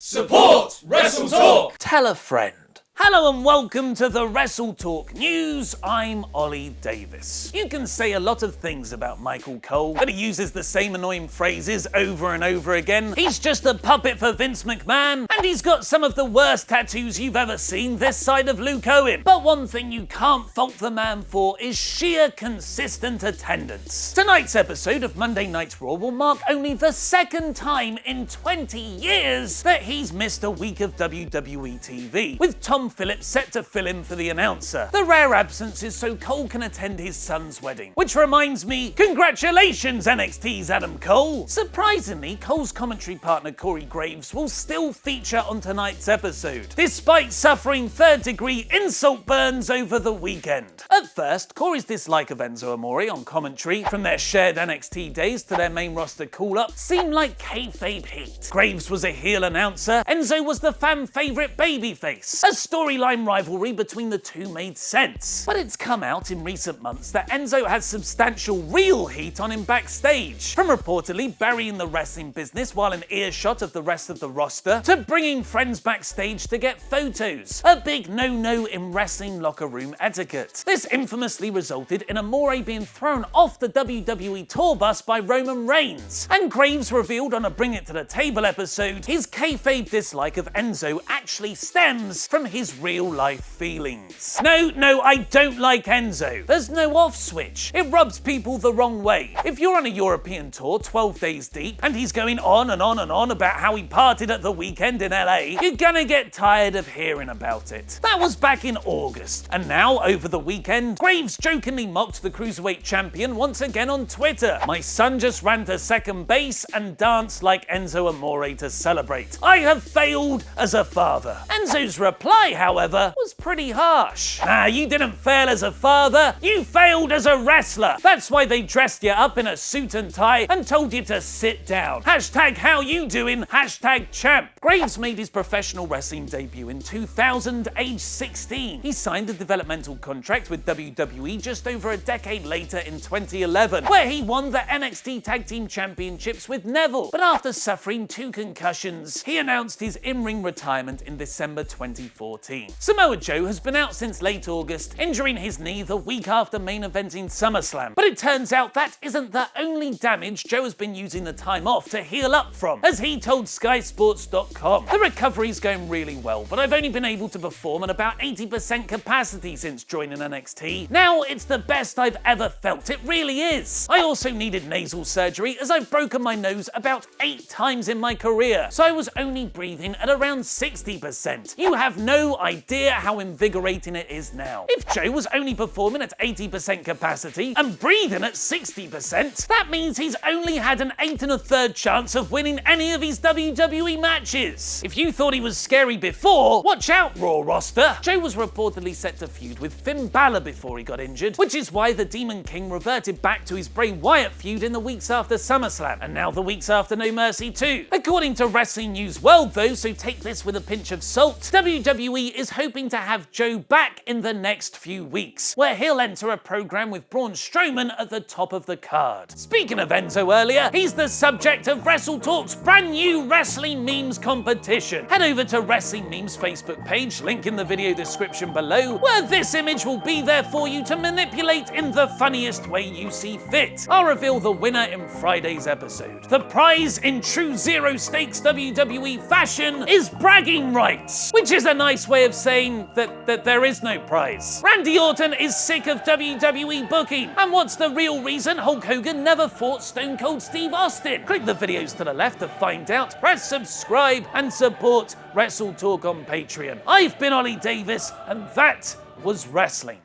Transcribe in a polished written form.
Support WrestleTalk! Tell a friend. Hello and welcome to the WrestleTalk News. I'm Ollie Davis. You can say a lot of things about Michael Cole, but he uses the same annoying phrases over and over again. He's just a puppet for Vince McMahon, and he's got some of the worst tattoos you've ever seen this side of Luke Owen. But one thing you can't fault the man for is sheer consistent attendance. Tonight's episode of Monday Night Raw will mark only the second time in 20 years that he's missed a week of WWE TV, with Tom Phillips set to fill in for the announcer. The rare absence is so Cole can attend his son's wedding. Which reminds me, congratulations NXT's Adam Cole! Surprisingly, Cole's commentary partner Corey Graves will still feature on tonight's episode, despite suffering third-degree insult burns over the weekend. At first, Corey's dislike of Enzo Amore on commentary, from their shared NXT days to their main roster call-up, seemed like kayfabe heat. Graves was a heel announcer, Enzo was the fan favourite babyface. A storyline rivalry between the two made sense. But it's come out in recent months that Enzo has substantial real heat on him backstage, from reportedly burying the wrestling business while in earshot of the rest of the roster, to bringing friends backstage to get photos. A big no-no in wrestling locker room etiquette. This infamously resulted in Amore being thrown off the WWE tour bus by Roman Reigns, and Graves revealed on a Bring It to the Table episode his kayfabe dislike of Enzo actually stems from his real-life feelings. No, I don't like Enzo. There's no off switch. It rubs people the wrong way. If you're on a European tour 12 days deep and he's going on and on and on about how he partied at the weekend in LA, you're gonna get tired of hearing about it. That was back in August, and now over the weekend, Graves jokingly mocked the Cruiserweight champion once again on Twitter. My son just ran to second base and danced like Enzo Amore to celebrate. I have failed as a father. Enzo's reply, however, was pretty harsh. Nah, you didn't fail as a father, you failed as a wrestler. That's why they dressed you up in a suit and tie and told you to sit down. Hashtag how you doing, hashtag champ. Graves made his professional wrestling debut in 2000, age 16. He signed a developmental contract with WWE just over a decade later in 2011, where he won the NXT Tag Team Championships with Neville. But after suffering 2 concussions, he announced his in-ring retirement in December 2014. Samoa Joe has been out since late August, injuring his knee the week after main eventing SummerSlam. But it turns out that isn't the only damage Joe has been using the time off to heal up from, as he told SkySports.com. The recovery's going really well, but I've only been able to perform at about 80% capacity since joining NXT. Now it's the best I've ever felt, it really is. I also needed nasal surgery as I've broken my nose about 8 times in my career, so I was only breathing at around 60%. You have no idea how invigorating it is now. If Joe was only performing at 80% capacity and breathing at 60%, that means he's only had an 8 1/3 chance of winning any of his WWE matches. If you thought he was scary before, watch out, Raw roster. Joe was reportedly set to feud with Finn Balor before he got injured, which is why the Demon King reverted back to his Bray Wyatt feud in the weeks after SummerSlam, and now the weeks after No Mercy too. According to Wrestling News World though, so take this with a pinch of salt, WWE is hoping to have Joe back in the next few weeks, where he'll enter a program with Braun Strowman at the top of the card. Speaking of Enzo earlier, he's the subject of WrestleTalk's brand new wrestling memes competition. Head over to Wrestling Memes Facebook page, link in the video description below, where this image will be there for you to manipulate in the funniest way you see fit. I'll reveal the winner in Friday's episode. The prize, in true zero stakes WWE fashion, is bragging rights, which is a nice way of saying that there is no prize. Randy Orton is sick of WWE booking, and what's the real reason Hulk Hogan never fought Stone Cold Steve Austin? Click the videos to the left to find out, press subscribe, and support WrestleTalk on Patreon. I've been Ollie Davis, and that was wrestling.